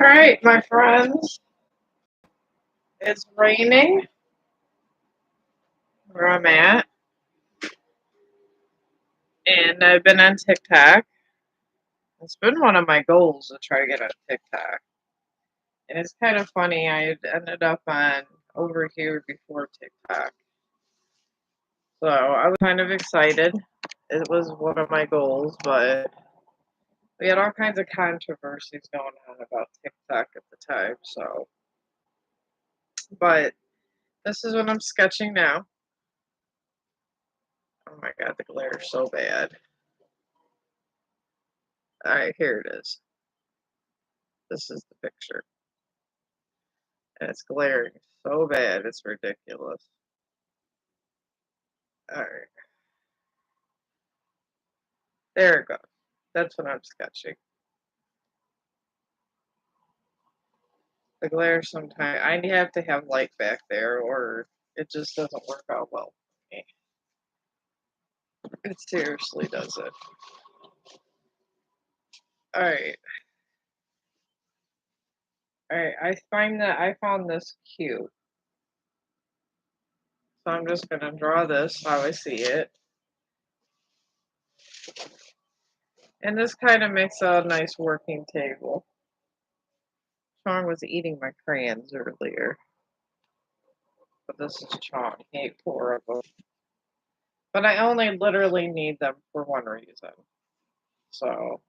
Alright, my friends. It's raining where I'm at, and I've been on TikTok. It's been one of my goals to try to get on TikTok. And it's kind of funny, I ended up on over here before TikTok. So I was kind of excited. It was one of my goals, but we had all kinds of controversies going on about TikTok at the time. But this is what I'm sketching now. Oh my god, the glare is so bad. Alright, here it is. This is the picture. And it's glaring so bad, it's ridiculous. Alright, there it goes. That's what I'm sketching. The glare sometimes, I have to have light back there or it just doesn't work out well for me. It seriously doesn't. Alright. Alright, I found this cute. So I'm just gonna draw this how I see it. And this kind of makes a nice working table. Sean was eating my crayons earlier. But this is Sean. He ate 4 of them. But I only literally need them for one reason. So,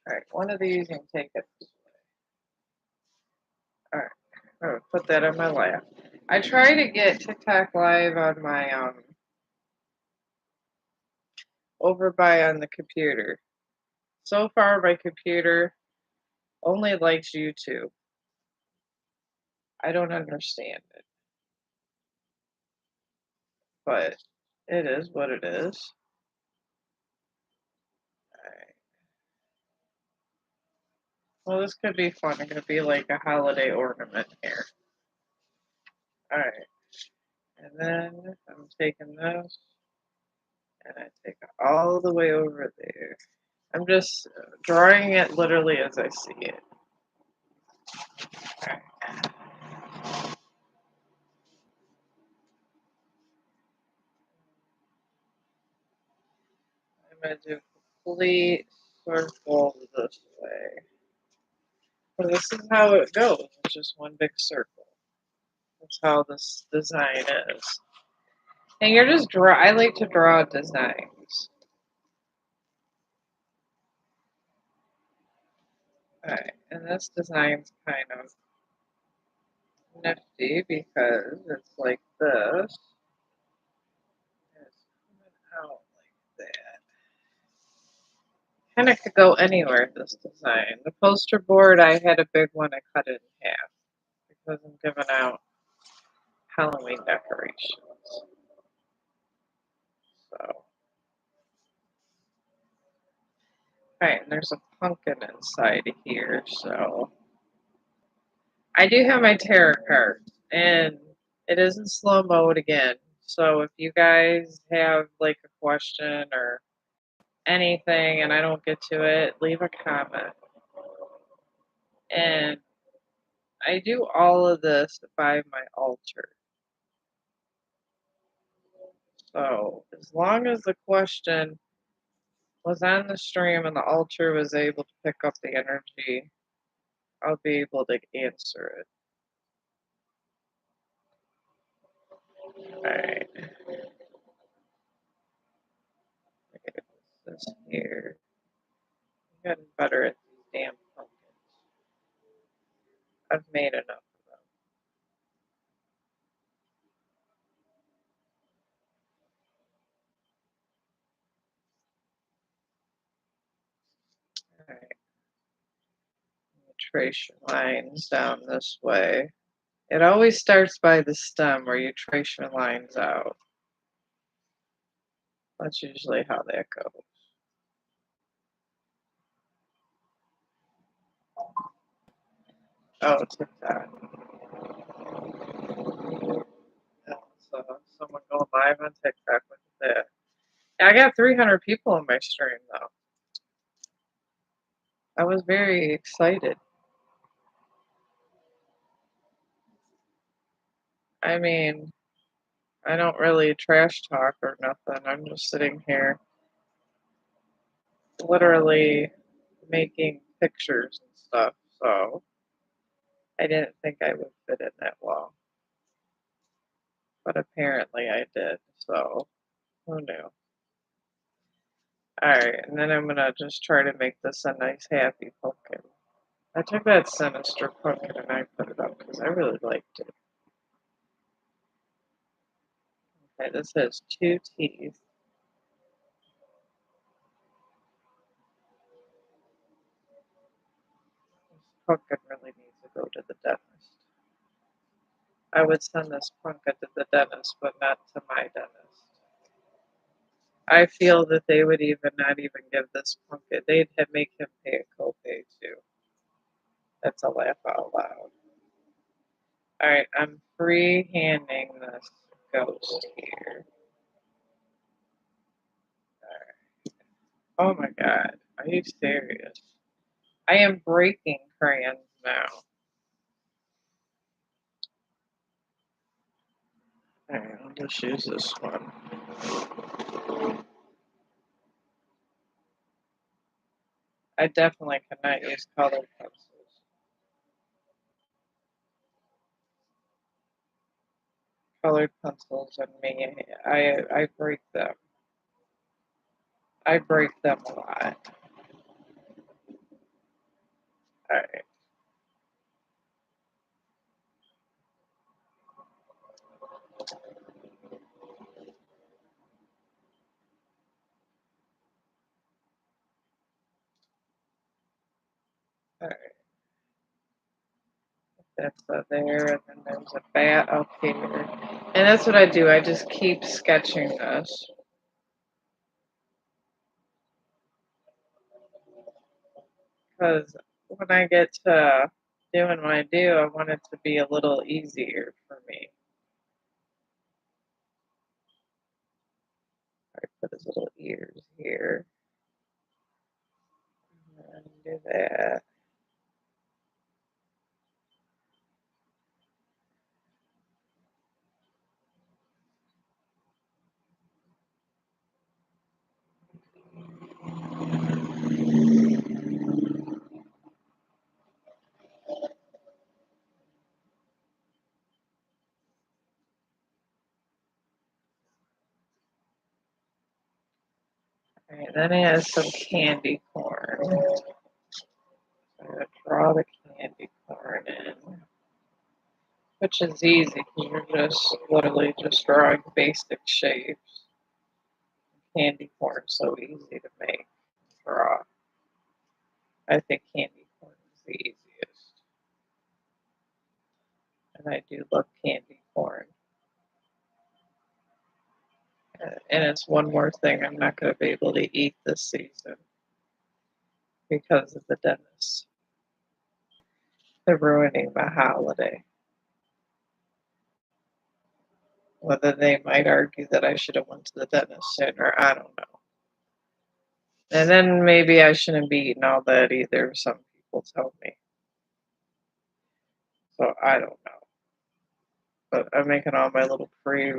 alright, one of these and take it this way. Alright, I'm gonna put that on my lap. I try to get TikTok live on my, over by on the computer. So far, my computer only likes YouTube. I don't understand it. But it is what it is. Alright. Well, this could be fun. It could be like a holiday ornament here. Alright. And then I'm taking this and I take it all the way over there. I'm just drawing it literally as I see it. Alright. I'm going to do a complete circle this way. So this is how it goes. It's just one big circle. That's how this design is. And you're just I like to draw designs. Alright, and this design's kind of nifty because it's like this. And it's coming out like that. Kind of could go anywhere, this design. The poster board, I had a big one, I cut it in half because I'm giving out Halloween decorations. So. Alright, and there's a pumpkin inside here, so. I do have my tarot cards, and it is in slow mode again. So if you guys have like a question or anything and I don't get to it, leave a comment. And I do all of this by my altar. So as long as the question was on the stream and the altar was able to pick up the energy, I'll be able to answer it. Alright. Okay, this here. I'm getting better at these damn pumpkins. I've made enough of them. Alright. Trace your lines down this way. It always starts by the stem where you trace your lines out. That's usually how that goes. Oh, TikTok. So someone go live on TikTok with that. I got 300 people on my stream though. I was very excited. I mean, I don't really trash talk or nothing. I'm just sitting here literally making pictures and stuff, so I didn't think I would fit in that well, but apparently I did, so who knew? Alright, and then I'm gonna just try to make this a nice happy pumpkin. I took that sinister pumpkin and I put it up because I really liked it. Okay, this has two teeth. This pumpkin really needs to go to the dentist. I would send this pumpkin to the dentist, but not to my dentist. I feel that they would even not even give this pumpkin. They'd make him pay a copay too. That's a laugh out loud. All right, I'm free-handing this ghost here. Oh my god, are you serious? I am breaking crayons now. All right, I'll just use this one. I definitely cannot use colored pencils. Colored pencils and me, I break them. I break them a lot. All right. All right. That's there, and then there's a bat up here. And that's what I do. I just keep sketching this. Because when I get to doing what I do, I want it to be a little easier for me. I put his little ears here. And do that. Alright, then he has some candy corn. I'm gonna draw the candy corn in. Which is easy because you're just literally just drawing basic shapes. Candy corn so easy to make, draw. I think candy corn is the easiest. And I do love candy corn. And it's one more thing I'm not going to be able to eat this season because of the dentist. They're ruining my holiday. Whether they might argue that I should have went to the dentist sooner, I don't know. And then maybe I shouldn't be eating all that either, some people tell me. So I don't know. But I'm making all my little free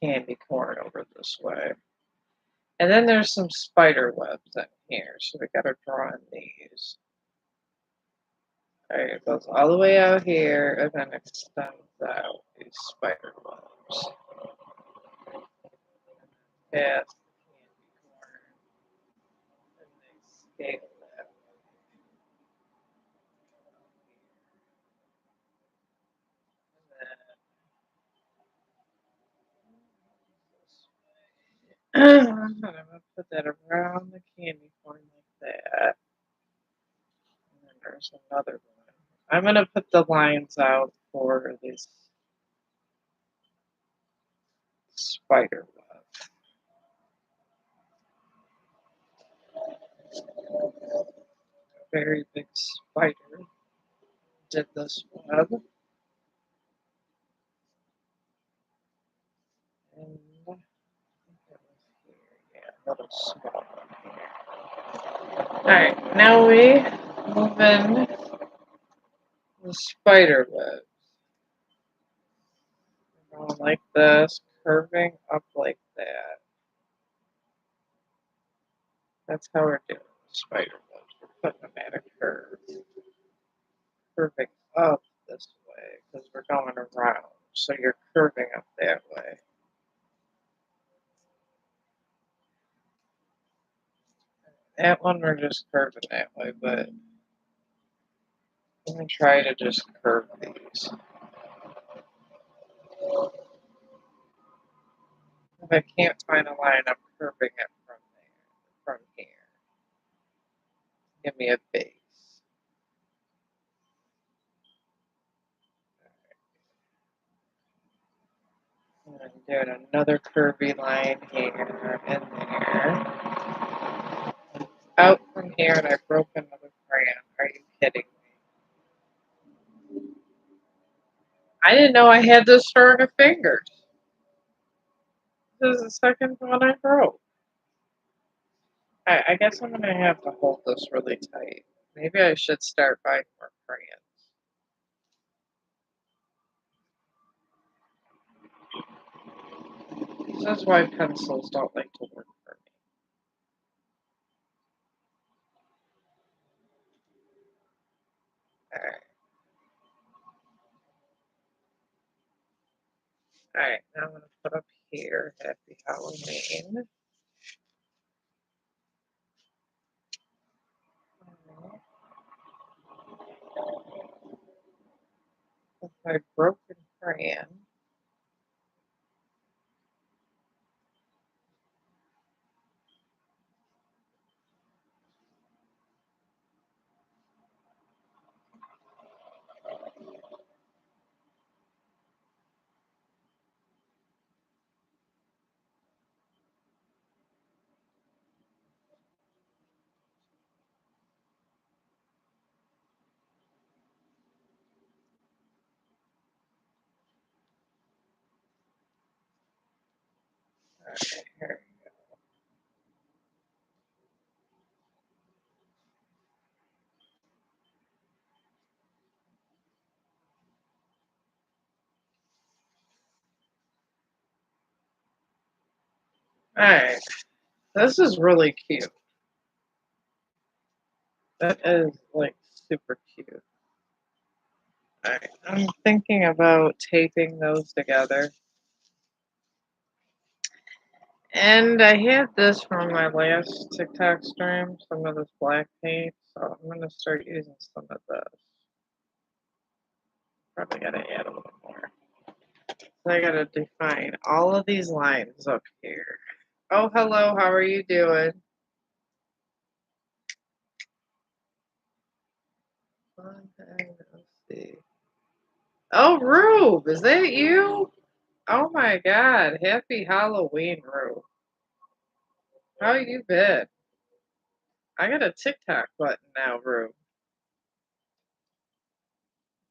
candy corn over this way. And then there's some spider webs in here, so we gotta draw in these. Alright, it goes all the way out here and then extends out these spider webs. Past the candy corn. And they scale that and then I'm gonna put that around the candy corn like that. And then there's another one. I'm gonna put the lines out for this spider web. A very big spider did this web. And it was here. Yeah, a little small one here. Alright, now we move in the spider web. Going like this, curving up like that. That's how we're doing the spider webs. We're putting them at a curve. Curving up this way because we're going around. So you're curving up that way. That one we're just curving that way, but let me try to just curve these. If I can't find a line, I'm curving it from there, from here. Give me a base. And then doing another curvy line here and there. Out from here, and I broke another crayon. Are you kidding me? I didn't know I had this strong of fingers. This is the second one I broke. I guess I'm going to have to hold this really tight. Maybe I should start buying more crayons. That's why pencils don't like to work for me. Alright. Alright, now I'm going to put up here, Happy Halloween. With my broken crayon. Alright, here we go. Alright, this is really cute. That is like super cute. Alright, I'm thinking about taping those together. And I had this from my last TikTok stream, some of this black paint, so I'm going to start using some of this. Probably got to add a little more. So I got to define all of these lines up here. Oh, hello, how are you doing? Let's see. Oh, Rube, is that you? Oh my God, happy Halloween, Rube. How you been? I got a TikTok button now, Rube.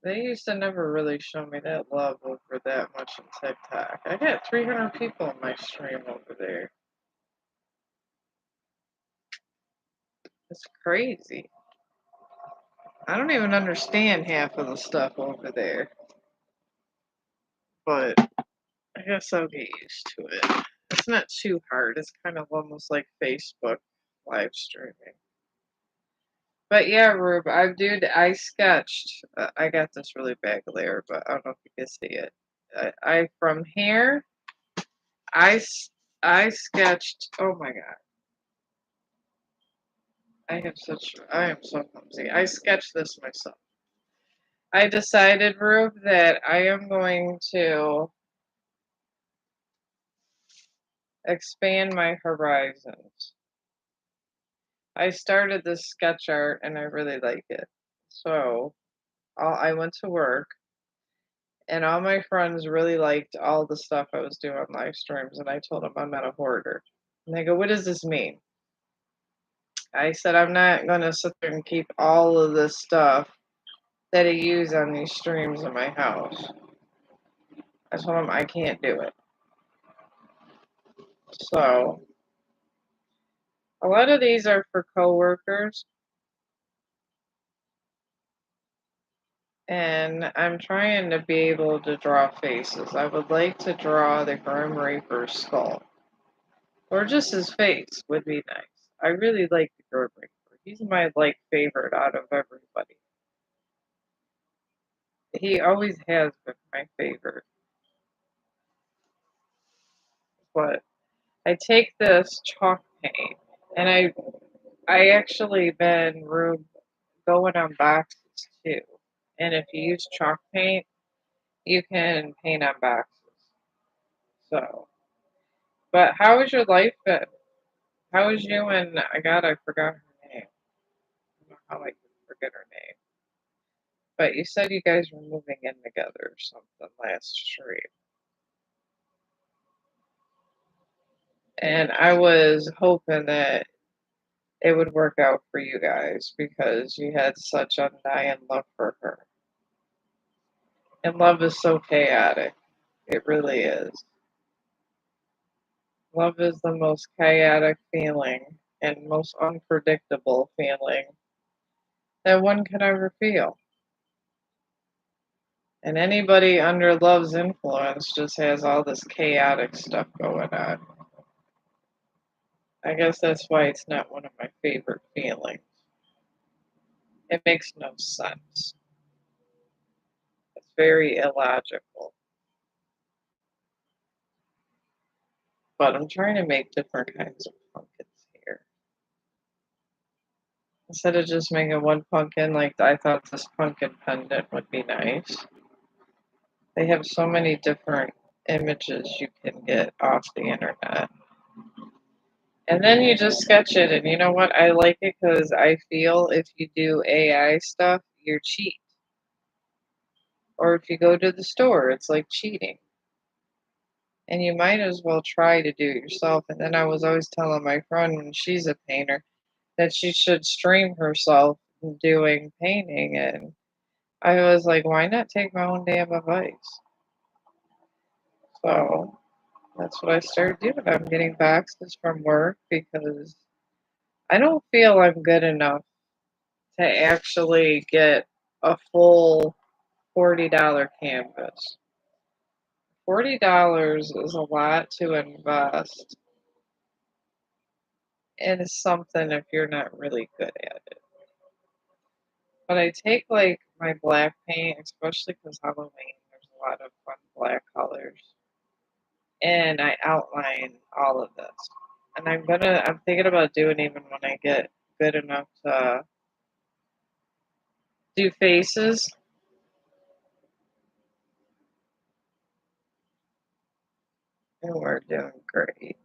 They used to never really show me that love over that much on TikTok. I got 300 people in my stream over there. It's crazy. I don't even understand half of the stuff over there. But I guess I'll get used to it. It's not too hard. It's kind of almost like Facebook live streaming. But yeah, Rube, I sketched. I got this really bad glare, but I don't know if you can see it. I from here, I I sketched. Oh my God, I am so clumsy. I sketched this myself. I decided, Rube, that I am going to expand my horizons. I started this sketch art and I really like it. So I went to work and all my friends really liked all the stuff I was doing on live streams. And I told them I'm not a hoarder. And they go, "What does this mean?" I said, "I'm not going to sit there and keep all of this stuff that I use on these streams in my house." I told them I can't do it. So A lot of these are for coworkers, and I'm trying to be able to draw faces. I would like to draw the Grim Reaper's skull, or just his face would be nice. I really like the Grim Reaper. He's my favorite out of everybody. He always has been my favorite. But I take this chalk paint, and I actually been going on boxes too. And if you use chalk paint, you can paint on boxes. So, but how has your life been? How is you and I forgot her name. I don't know how I can forget her name. But you said you guys were moving in together or something last stream. And I was hoping that it would work out for you guys because you had such undying love for her. And love is so chaotic. It really is. Love is the most chaotic feeling and most unpredictable feeling that one can ever feel. And anybody under love's influence just has all this chaotic stuff going on. I guess that's why it's not one of my favorite feelings. It makes no sense. It's very illogical. But I'm trying to make different kinds of pumpkins here. Instead of just making one pumpkin, like I thought this pumpkin pendant would be nice. They have so many different images you can get off the internet. And then you just sketch it, and you know what? I like it because I feel if you do AI stuff, you're cheat. Or if you go to the store, it's like cheating. And you might as well try to do it yourself. And then I was always telling my friend, when she's a painter, that she should stream herself doing painting. And I was like, why not take my own damn advice? So that's what I started doing. I'm getting boxes from work because I don't feel I'm good enough to actually get a full $40 canvas. $40 is a lot to invest in something if you're not really good at it. But I take like my black paint, especially because Halloween, there's a lot of fun black colors, and I outline all of this. And I'm thinking about doing even when I get good enough to do faces. And we're doing great.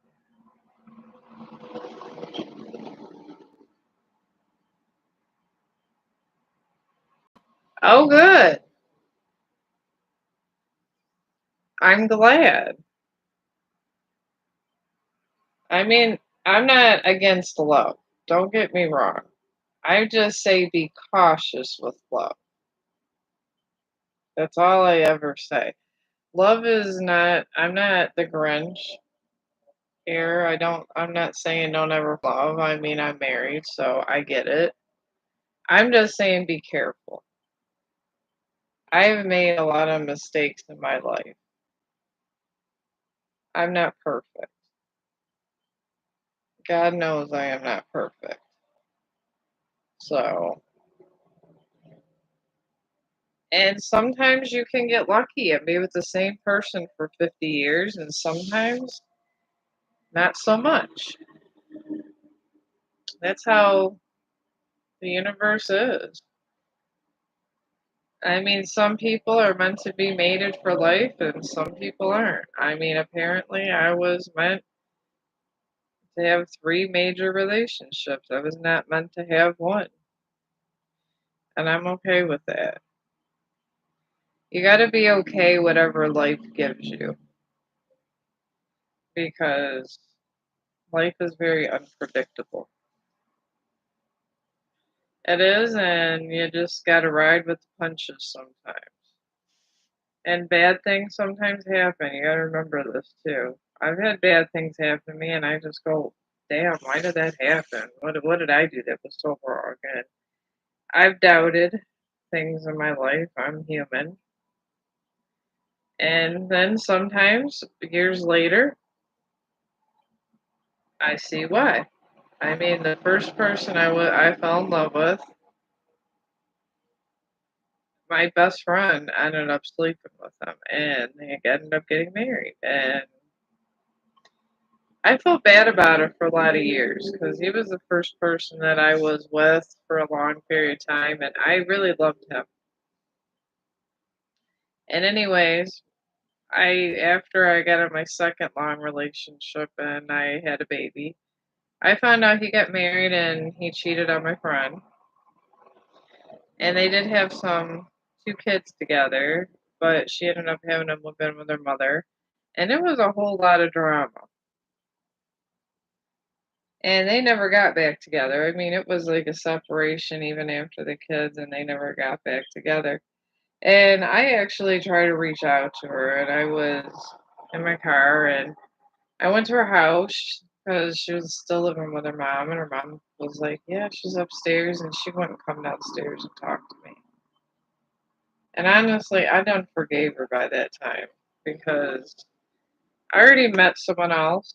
Oh, good. I'm glad. I mean, I'm not against love. Don't get me wrong. I just say be cautious with love. That's all I ever say. Love is not, I'm not the Grinch here. I'm not saying don't ever love. I mean, I'm married, so I get it. I'm just saying be careful. I've made a lot of mistakes in my life. I'm not perfect. God knows I am not perfect. So, and sometimes you can get lucky and be with the same person for 50 years, and sometimes not so much. That's how the universe is. I mean, some people are meant to be mated for life, and some people aren't. I mean, apparently, I was meant to have three major relationships. I was not meant to have one, and I'm okay with that. You got to be okay whatever life gives you because life is very unpredictable. It is, and you just got to ride with the punches sometimes. And bad things sometimes happen. You got to remember this too. I've had bad things happen to me, and I just go. damn, why did that happen? What did I do that was so wrong? And I've doubted things in my life. I'm human. And then sometimes, years later, I see why. I mean, the first person I fell in love with, my best friend ended up sleeping with him, and they ended up getting married. And I felt bad about it for a lot of years because he was the first person that I was with for a long period of time, and I really loved him. And anyways, I after I got in my second long relationship and I had a baby, I found out he got married and he cheated on my friend. And they did have some two kids together, but she ended up having to move in with her mother. And it was a whole lot of drama. And they never got back together. I mean, it was like a separation even after the kids, and they never got back together. And I actually tried to reach out to her, and I was in my car, and I went to her house because she was still living with her mom, and her mom was like, "Yeah, she's upstairs," and she wouldn't come downstairs and talk to me. And honestly, I done forgave her by that time because I already met someone else.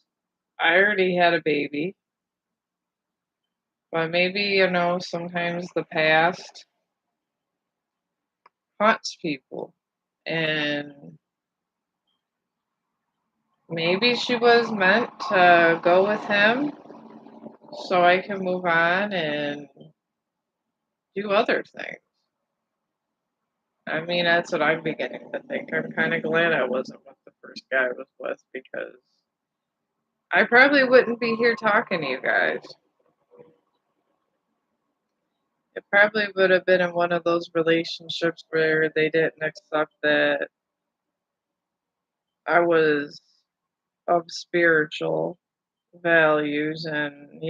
I already had a baby. But maybe, sometimes the past haunts people. And maybe she was meant to go with him so I can move on and do other things. I mean, that's what I'm beginning to think. I'm kind of glad I wasn't with the first guy I was with because I probably wouldn't be here talking to you guys. It probably would have been in one of those relationships where they didn't accept that I was of spiritual values and,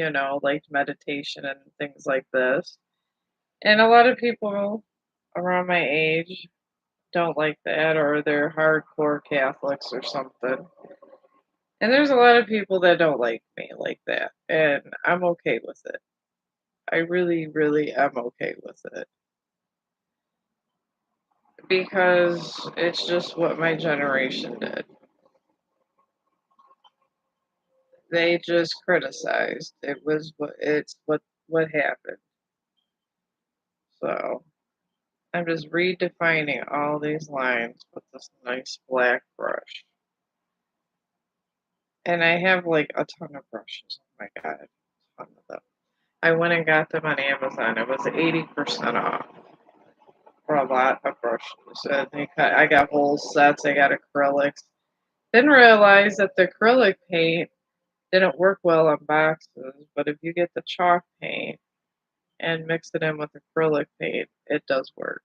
like meditation and things like this. And a lot of people around my age don't like that or they're hardcore Catholics or something. And there's a lot of people that don't like me like that. And I'm okay with it. I really, really am okay with it. Because it's just what my generation did. They just criticized. It's what happened. So I'm just redefining all these lines with this nice black brush. And I have like a ton of brushes. Oh my god, a ton of them. I went and got them on Amazon. It was 80% off for a lot of brushes. And I got whole sets. I got acrylics. Didn't realize that the acrylic paint didn't work well on boxes, but if you get the chalk paint and mix it in with acrylic paint, it does work.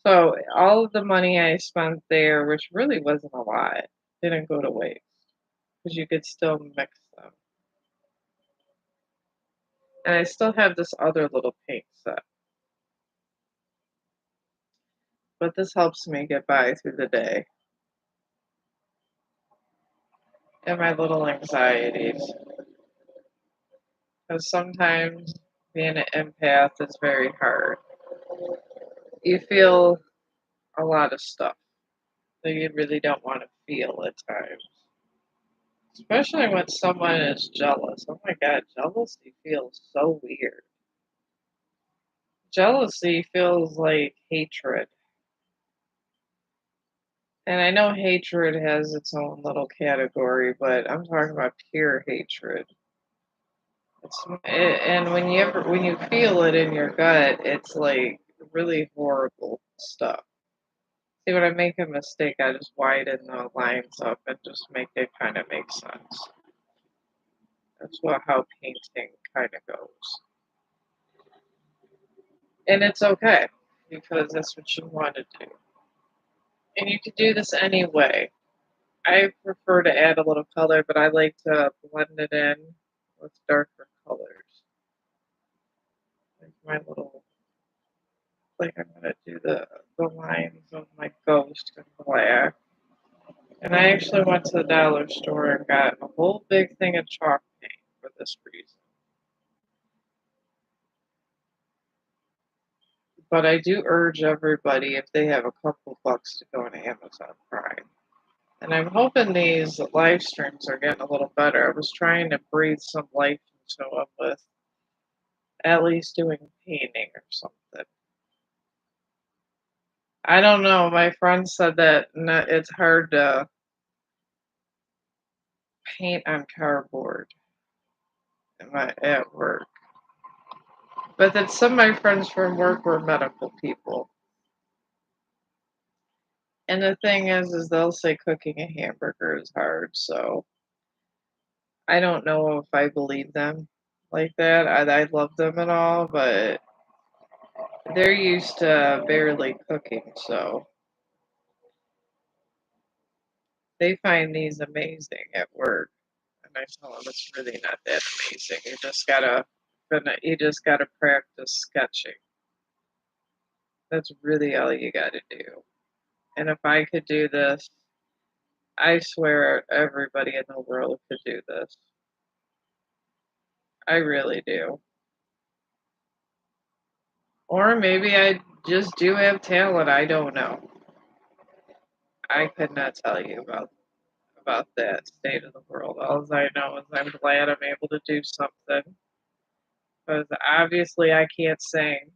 So all of the money I spent there, which really wasn't a lot, didn't go to waste because you could still mix them. And I still have this other little paint set, but this helps me get by through the day and my little anxieties. Because sometimes being an empath is very hard. You feel a lot of stuff that you really don't want to feel at times. Especially when someone is jealous. Oh my god, jealousy feels so weird. Jealousy feels like hatred. And I know hatred has its own little category, but I'm talking about pure hatred. And when you feel it in your gut, it's like really horrible stuff. See, when I make a mistake, I just widen the lines up and just make it kind of make sense. That's how painting kind of goes. And it's okay because that's what you want to do. And you can do this anyway. I prefer to add a little color, but I like to blend it in with darker colors. Like my little, like I'm gonna do the lines of my ghost in black. And I actually went to the dollar store and got a whole big thing of chalk paint. for this reason. But I do urge everybody, if they have a couple bucks, to go on Amazon Prime. And I'm hoping these live streams are getting a little better. I was trying to breathe some life into them with at least doing painting or something. I don't know. My friend said that it's hard to paint on cardboard at work. But then some of my friends from work were medical people. And the thing is they'll say cooking a hamburger is hard. So I don't know if I believe them like that. I love them and all, but they're used to barely cooking. So they find these amazing at work. And I tell them it's really not that amazing. You just gotta practice sketching. That's really all you gotta do. And if I could do this, I swear everybody in the world could do this. I really do. Or maybe I just do have talent. I don't know. I could not tell you about that state of the world. All I know is I'm glad I'm able to do something because obviously I can't sing.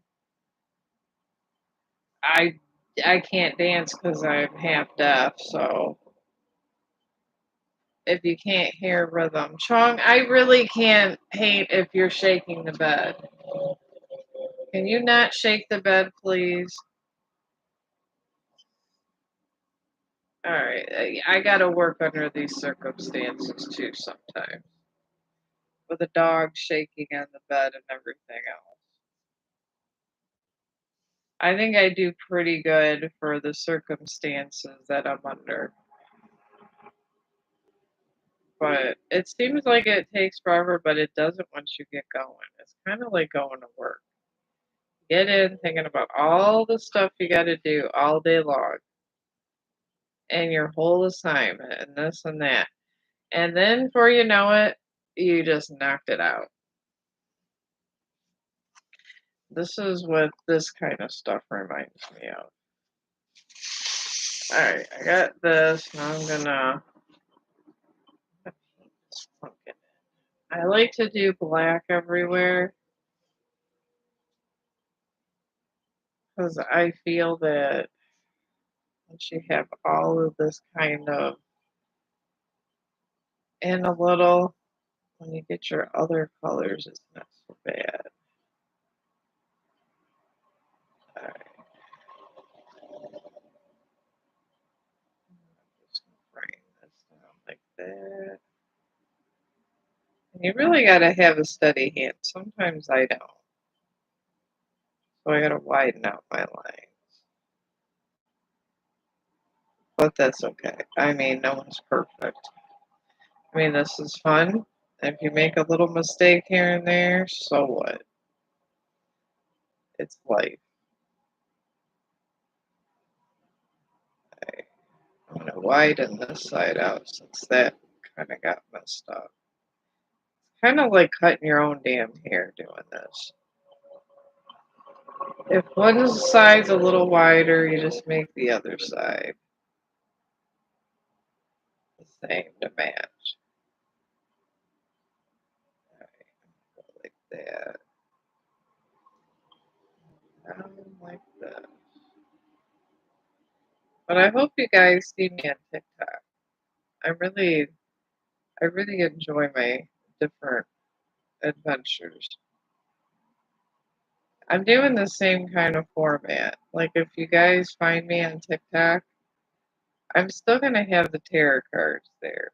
I I can't dance because I'm half deaf. So if you can't hear rhythm, Chong, I really can't paint if you're shaking the bed. Can you not shake the bed, please? All right, I gotta work under these circumstances too sometimes, with the dog shaking on the bed and everything else. I think I do pretty good for the circumstances that I'm under, but it seems like it takes forever, but it doesn't once you get going. It's kind of like going to work. Get in thinking about all the stuff you got to do all day long and your whole assignment and this and that. And then before you know it, you just knocked it out. This is what this kind of stuff reminds me of. Alright, I got this. Now I'm gonna. I like to do black everywhere because I feel that once you have all of this kind of in a little, when you get your other colors, it's not so bad. Alright, just bring this down like that. And you really gotta have a steady hand. Sometimes I don't. So I gotta widen out my lines. But that's okay. I mean, no one's perfect. I mean, this is fun. If you make a little mistake here and there, so what? It's life. I'm gonna widen this side out since that kind of got messed up. Kind of like cutting your own damn hair doing this. If one side's a little wider, you just make the other side the same to match. Like that. Like that. But I hope you guys see me on TikTok. I really, I really enjoy my different adventures. I'm doing the same kind of format. Like if you guys find me on TikTok, I'm still gonna have the tarot cards there.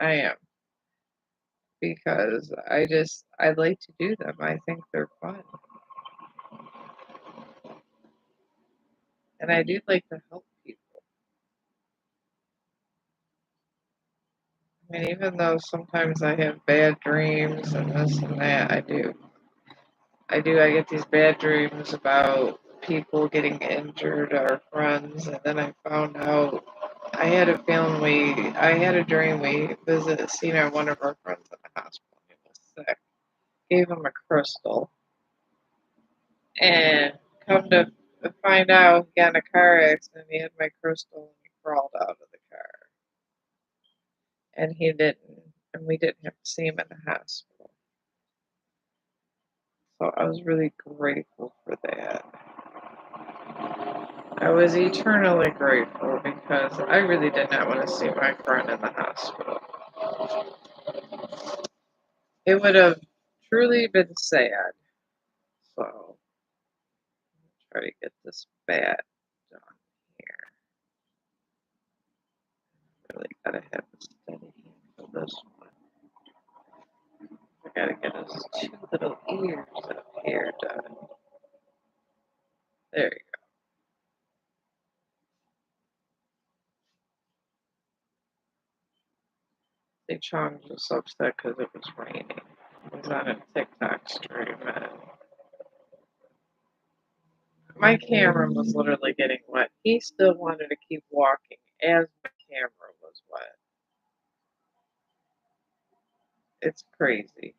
I am because I like to do them. I think they're fun, and I do like to help people. I mean, even though sometimes I have bad dreams and this and that, I do. I do. I get these bad dreams about people getting injured or friends, and then I found out I had a feeling I had a dream we seen one of our friends in the hospital. He was sick. Gave him a crystal, and come to find out, he got in a car accident. He had my crystal, and he crawled out of the car, and he didn't, and we didn't have to see him in the hospital. So I was really grateful for that. I was eternally grateful because I really did not want to see my friend in the hospital. It would have truly been sad. So try to get this bat done here. Really gotta have a steady hand for this one. I gotta get his two little ears up here done. There you go. They Chong was upset because it was raining. He was on a TikTok stream and my camera was literally getting wet. He still wanted to keep walking as my camera was wet. It's crazy.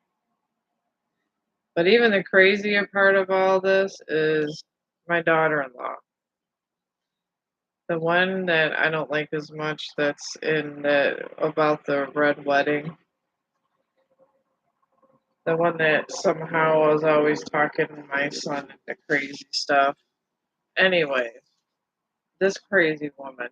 But even the crazier part of all this is my daughter-in-law. The one that I don't like as much that's in about the red wedding. The one that somehow was always talking my son into crazy stuff. Anyway, this crazy woman,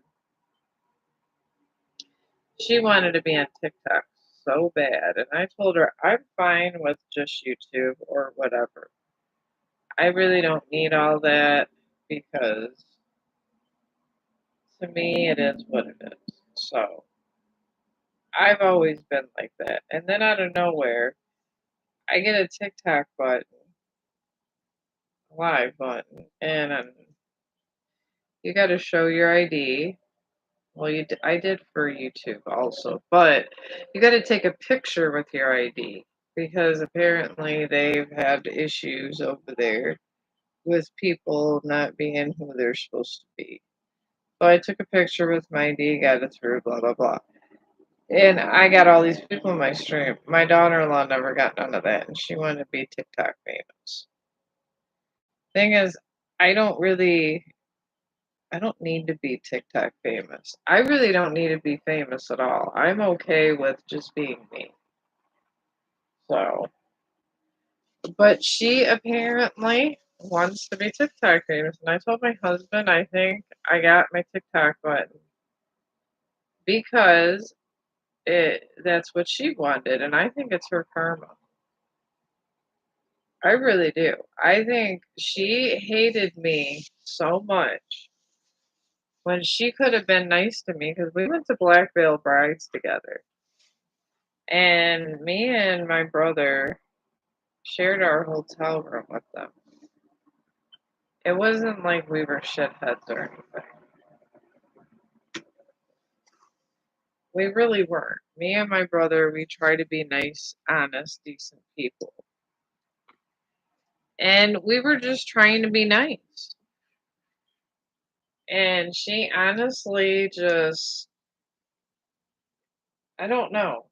she wanted to be on TikTok so bad. And I told her, I'm fine with just YouTube or whatever. I really don't need all that because to me it is what it is. So I've always been like that. And then out of nowhere, I get a TikTok button, live button, and you got to show your ID. Well, I did for YouTube also, but you got to take a picture with your ID because apparently they've had issues over there with people not being who they're supposed to be. So I took a picture with my ID, got it through, blah, blah, blah. And I got all these people in my stream. My daughter-in-law never got none of that, and she wanted to be TikTok famous. Thing is, I don't really I don't need to be TikTok famous. I really don't need to be famous at all. I'm okay with just being me. So, but she apparently wants to be TikTok famous, and I told my husband I think I got my TikTok button because that's what she wanted, and I think it's her karma. I really do. I think she hated me so much when she could have been nice to me because we went to Black Veil Brides together. And me and my brother shared our hotel room with them. It wasn't like we were shitheads or anything. We really weren't. Me and my brother, we try to be nice, honest, decent people. And we were just trying to be nice. And she honestly just, I don't know.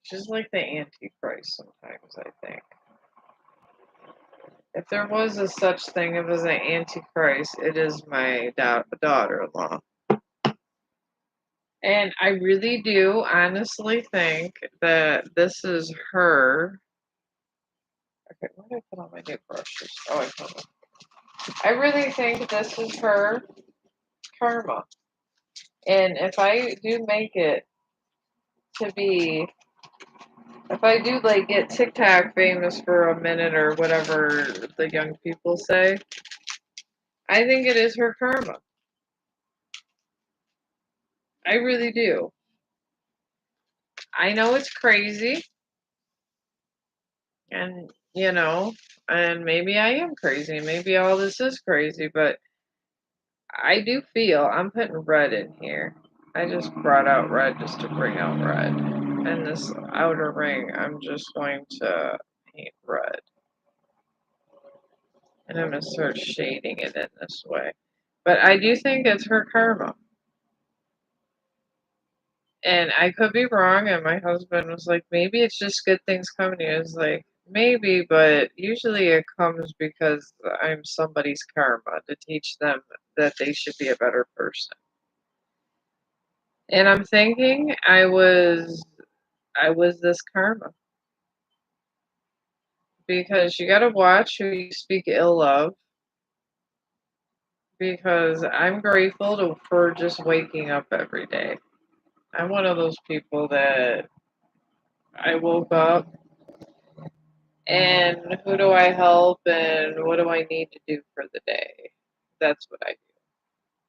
She's like the Antichrist sometimes, I think. If there was a such thing as an Antichrist, it is my daughter-in-law. And I really do honestly think that this is her. Okay, where did I put all my new brushes? Oh, I put them. I really think this is her karma. And if I do make it to be, if I do like get TikTok famous for a minute or whatever the young people say, I think it is her karma. I really do. I know it's crazy, and and maybe I am crazy, maybe all this is crazy, but I do feel I'm putting red in here. I just brought out red just to bring out red. And this outer ring, I'm just going to paint red. And I'm going to start shading it in this way. But I do think it's her karma. And I could be wrong, and my husband was like, "Maybe it's just good things coming to you." I was like, "Maybe, but usually it comes because I'm somebody's karma to teach them that they should be a better person." And I'm thinking I was this karma because you gotta watch who you speak ill of because I'm grateful for just waking up every day. I'm one of those people that I woke up and who do I help and what do I need to do for the day? That's what I do.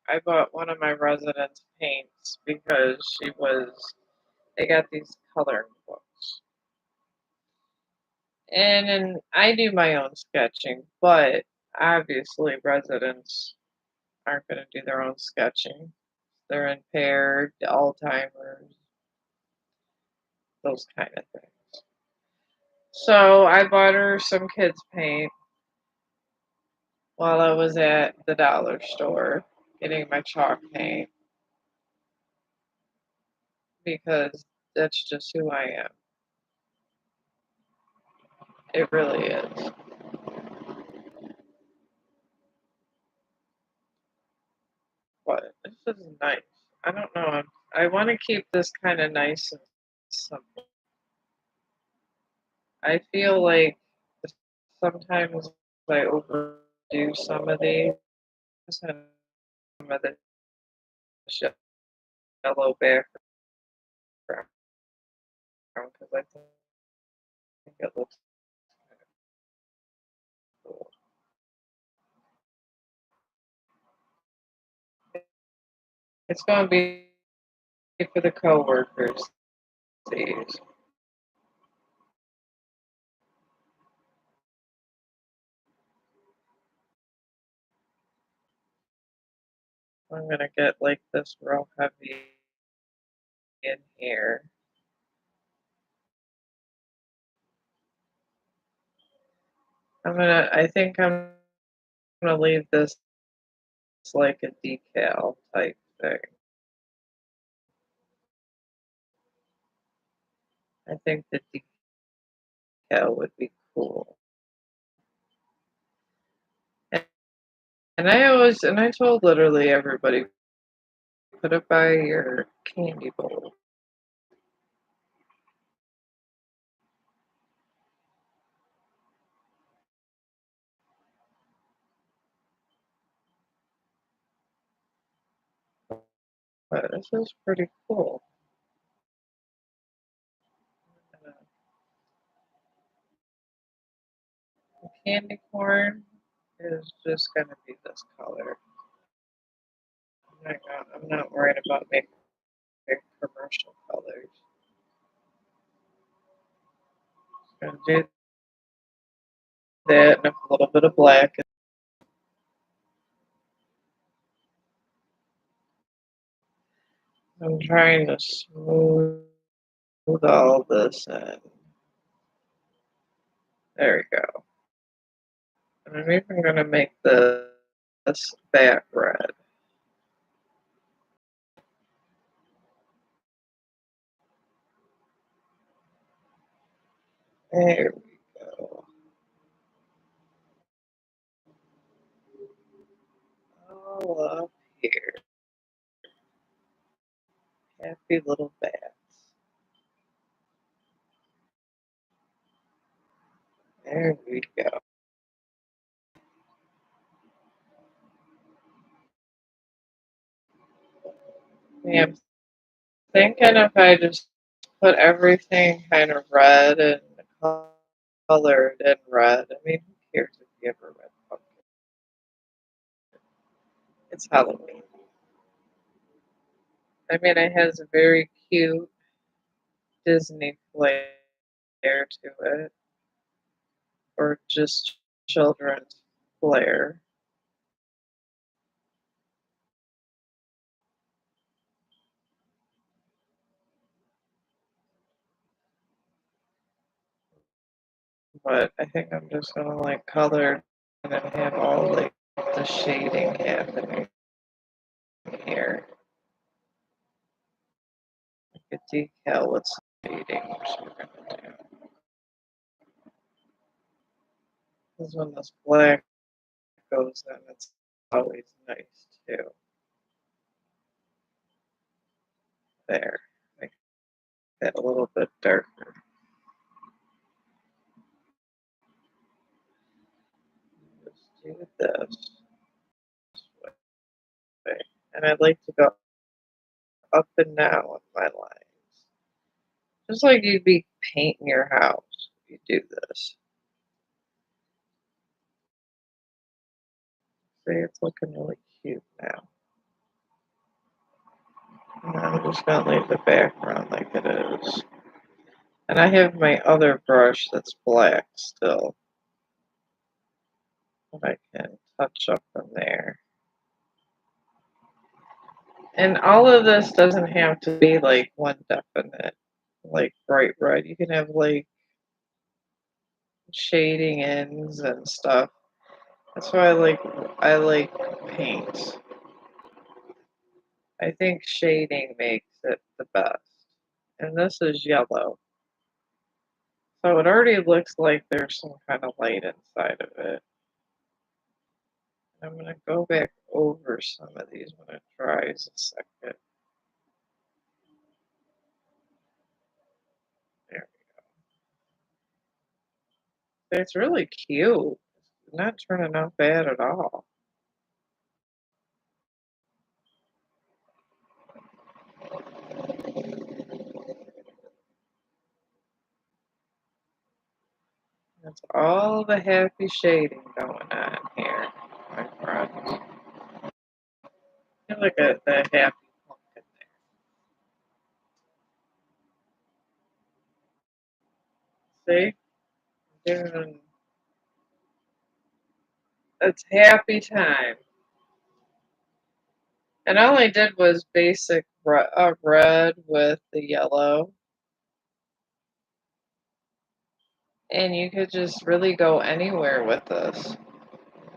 I bought one of my residents paints because they got these coloring books. And I do my own sketching, but obviously residents aren't going to do their own sketching. They're impaired, Alzheimer's, those kind of things. So I bought her some kids paint while I was at the dollar store getting my chalk paint because that's just who I am. It really is. But this is nice. I don't know. I want to keep this kind of nice and simple. I feel like sometimes I overdo some of these and some of the yellow background because I think it looks kind of cool. It's going to be for the coworkers. These. I'm gonna get like this real heavy in here. I think I'm gonna leave this like a decal type thing. I think the decal would be cool. And, and I told literally everybody, put it by your candy bowl. But this is pretty cool. The candy corn is just gonna be this color. I'm not worried about making commercial colors. Gonna do that and a little bit of black. I'm trying to smooth all this in. There we go. And I'm even going to make this back red. There we go. All up here. Happy little bats. There we go. Yeah, I'm thinking if I just put everything kind of red and colored in red. I mean, who cares if you have a red pumpkin? It's Halloween. I mean, it has a very cute Disney flair to it, or just children's flair. But I think I'm just gonna like color and then have all like the shading happening here. a decal with some shading, which we're gonna do. Because when this black goes in, it's always nice too. There, make that a little bit darker. Just do this way. And I'd like to go up and down with my lines. Just like you'd be painting your house. You do this. See, it's looking really cute now. And I'm just gonna leave the background like it is. And I have my other brush that's black still that I can touch up from there. And all of this doesn't have to be like one definite, like bright red. You can have like shading ins and stuff. That's why I like paints. I think shading makes it the best. And this is yellow. So it already looks like there's some kind of light inside of it. I'm gonna go back over some of these when it dries a second. There. It's really cute. Not turning out bad at all. That's all the happy shading going on here, my friends. Look at the happy pumpkin there. See? Doing it's happy time. And all I did was basic red with the yellow. And you could just really go anywhere with this.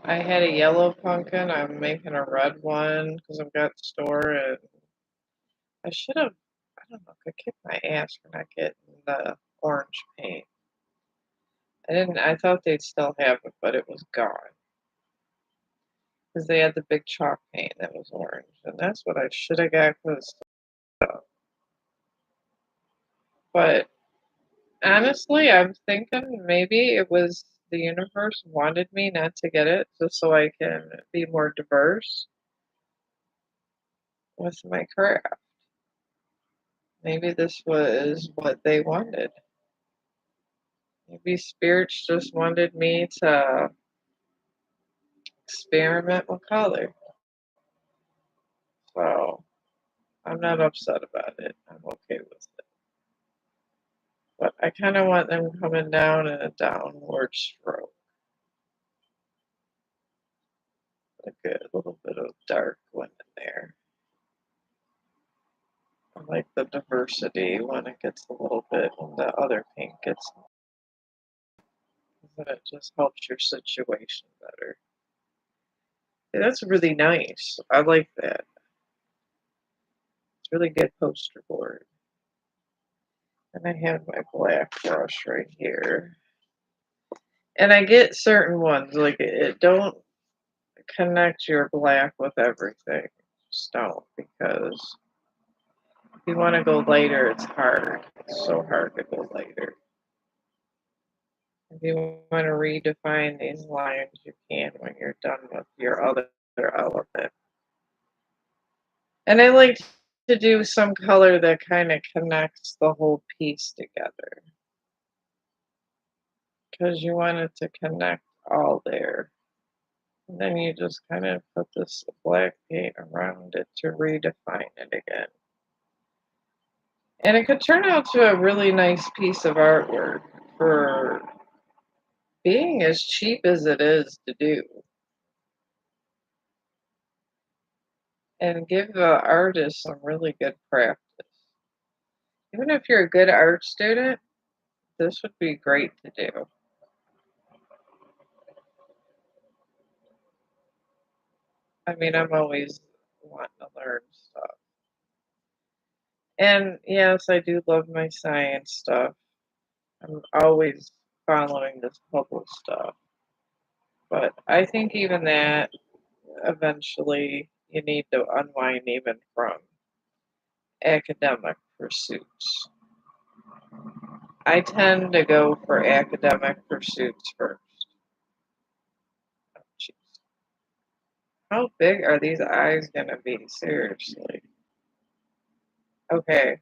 I had a yellow pumpkin. I'm making a red one because I've got store and I should have, I don't know, could kick my ass for not getting the orange paint. I thought they'd still have it, but it was gone because they had the big chalk paint that was orange. And that's what I should have got for the stuff. But honestly, I'm thinking maybe it was the universe wanted me not to get it just so I can be more diverse with my craft. Maybe this was what they wanted. Maybe spirits just wanted me to experiment with color. So I'm not upset about it. I'm okay with it. But I kind of want them coming down in a downward stroke. Like a little bit of dark one in there. I like the diversity when it gets a little bit, when the other paint gets, then it just helps your situation better. Yeah, that's really nice. I like that. It's really good poster board. And I have my black brush right here. And I get certain ones, like it don't connect your black with everything. Just don't, because if you want to go lighter, it's hard. It's so hard to go lighter. If you want to redefine these lines, you can when you're done with your other element. And I like to do some color that kind of connects the whole piece together because you want it to connect all there. And then you just kind of put this black paint around it to redefine it again. And it could turn out to a really nice piece of artwork for being as cheap as it is to do. And give the artist some really good practice. Even if you're a good art student, this would be great to do. I mean, I'm always wanting to learn stuff. And yes, I do love my science stuff. I'm always following this bubble stuff. But I think even that eventually you need to unwind even from academic pursuits. I tend to go for academic pursuits first. Oh, jeez. How big are these eyes gonna be? Seriously. Okay,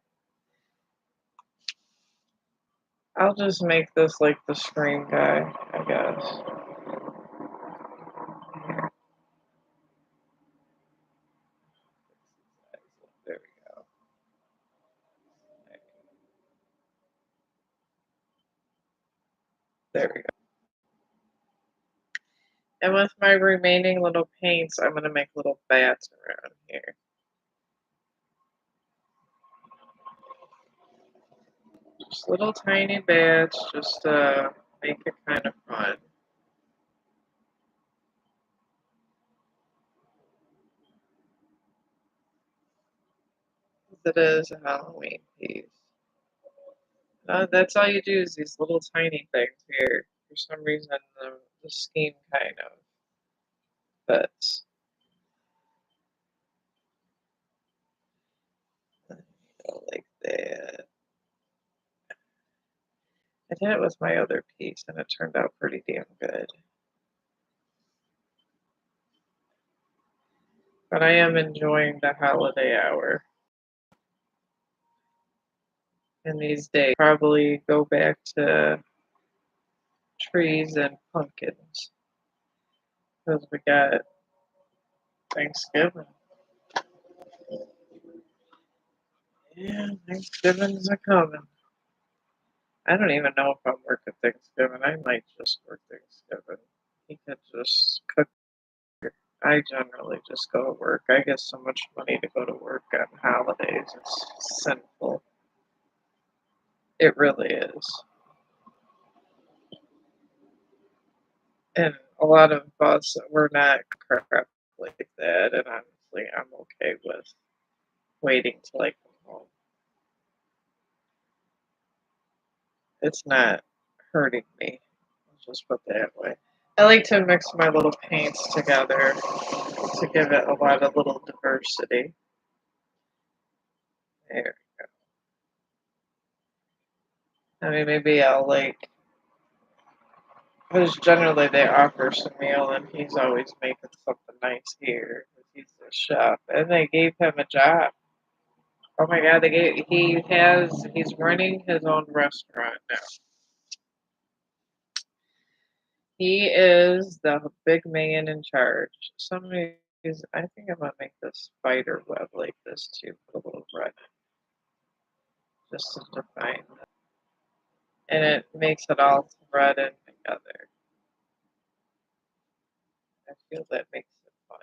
I'll just make this like the screen guy, I guess. There we go. There we go. And with my remaining little paints, I'm gonna make little bats around here. Just little tiny bats, just to make it kind of fun. It is a Halloween piece. That's all you do is these little tiny things here. For some reason, the scheme kind of fits. Go like that. I did it with my other piece, and it turned out pretty damn good. But I am enjoying the holiday hour in these days. Probably go back to trees and pumpkins because we got Thanksgiving. Yeah, Thanksgiving's a coming. I don't even know if I'm working Thanksgiving. I might just work Thanksgiving. He could just cook. I generally just go to work. I get so much money to go to work on holidays. It's sinful. It really is. And a lot of us, we're not crap like that. And honestly, I'm okay with waiting till I come home. It's not hurting me. Let's just put that way. I like to mix my little paints together to give it a lot of little diversity. There. I mean, maybe I'll like, because generally they offer some meal and he's always making something nice here. He's a chef. And they gave him a job. Oh my God, he's running his own restaurant now. He is the big man in charge. I think I'm gonna make this spider web like this too, put a little red just to define it. And it makes it all threaded together. I feel that makes it fun.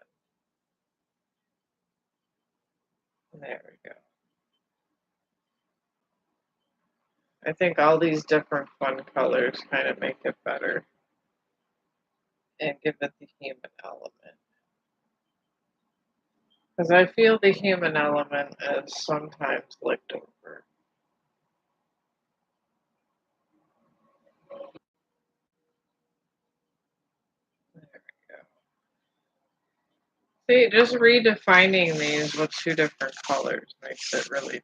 There we go. I think all these different fun colors kind of make it better and give it the human element. Because I feel the human element is sometimes looked over. There we go. See, just redefining these with two different colors makes it really nice.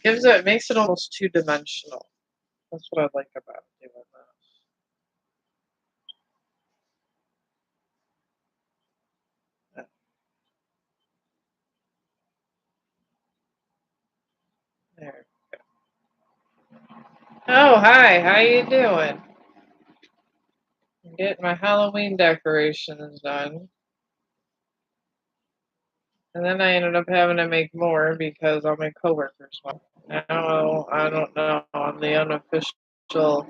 It makes it almost two dimensional. That's what I like about doing that. There. Oh, hi. How you doing? I'm getting my Halloween decorations done. And then I ended up having to make more because all my coworkers went. Now I don't know. I'm the unofficial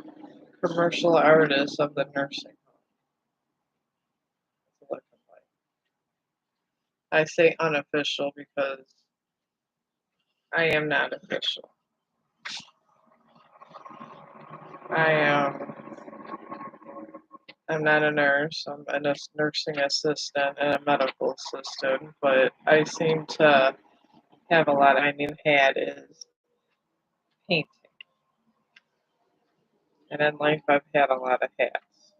commercial artist of the nursing home. It's looking like. I say unofficial because I am not official. I I'm not a nurse. I'm a nursing assistant and a medical assistant, but I seem to have a lot. My new hat is painting, and in life I've had a lot of hats,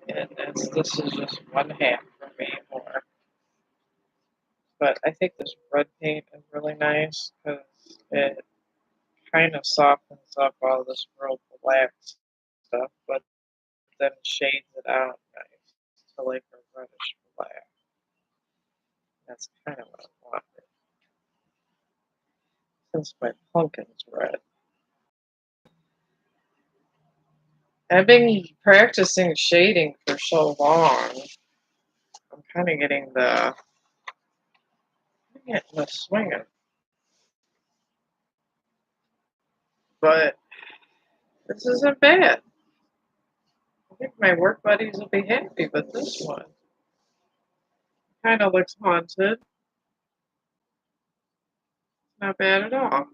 and this is just one hat for me more. But I think this red paint is really nice because it kind of softens up all this real black stuff, but then shades it out nice to like a reddish black. That's kind of what I wanted since my pumpkin's red. I've been practicing shading for so long. I'm kind of getting the swing of it. But this isn't bad. I think my work buddies will be happy with this one. Kind of looks haunted. Not bad at all.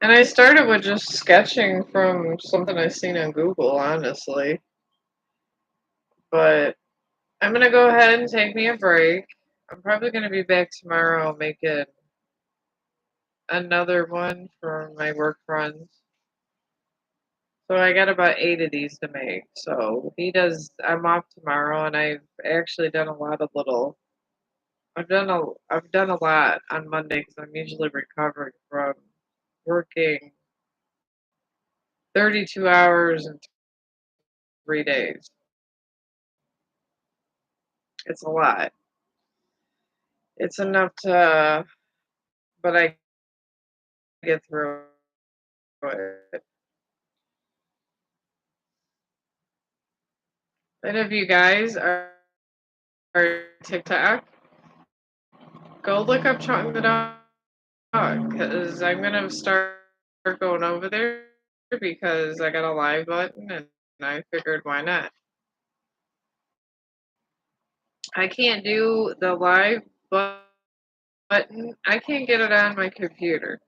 And I started with just sketching from something I seen on Google, honestly. But I'm gonna go ahead and take me a break. I'm probably gonna be back tomorrow making another one for my work friends. So I got about 8 of these to make. So he does. I'm off tomorrow, and I've actually done a lot of little. I've done a lot on Monday because I'm usually recovering from working 32 hours in 3 days. It's a lot. It's enough to, but I get through it. And if you guys are TikTok, go look up Chunk the Dog because I'm gonna start going over there because I got a live button and I figured why not. I can't do the live button. I can't get it on my computer.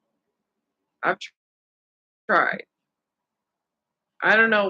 I've tried. I don't know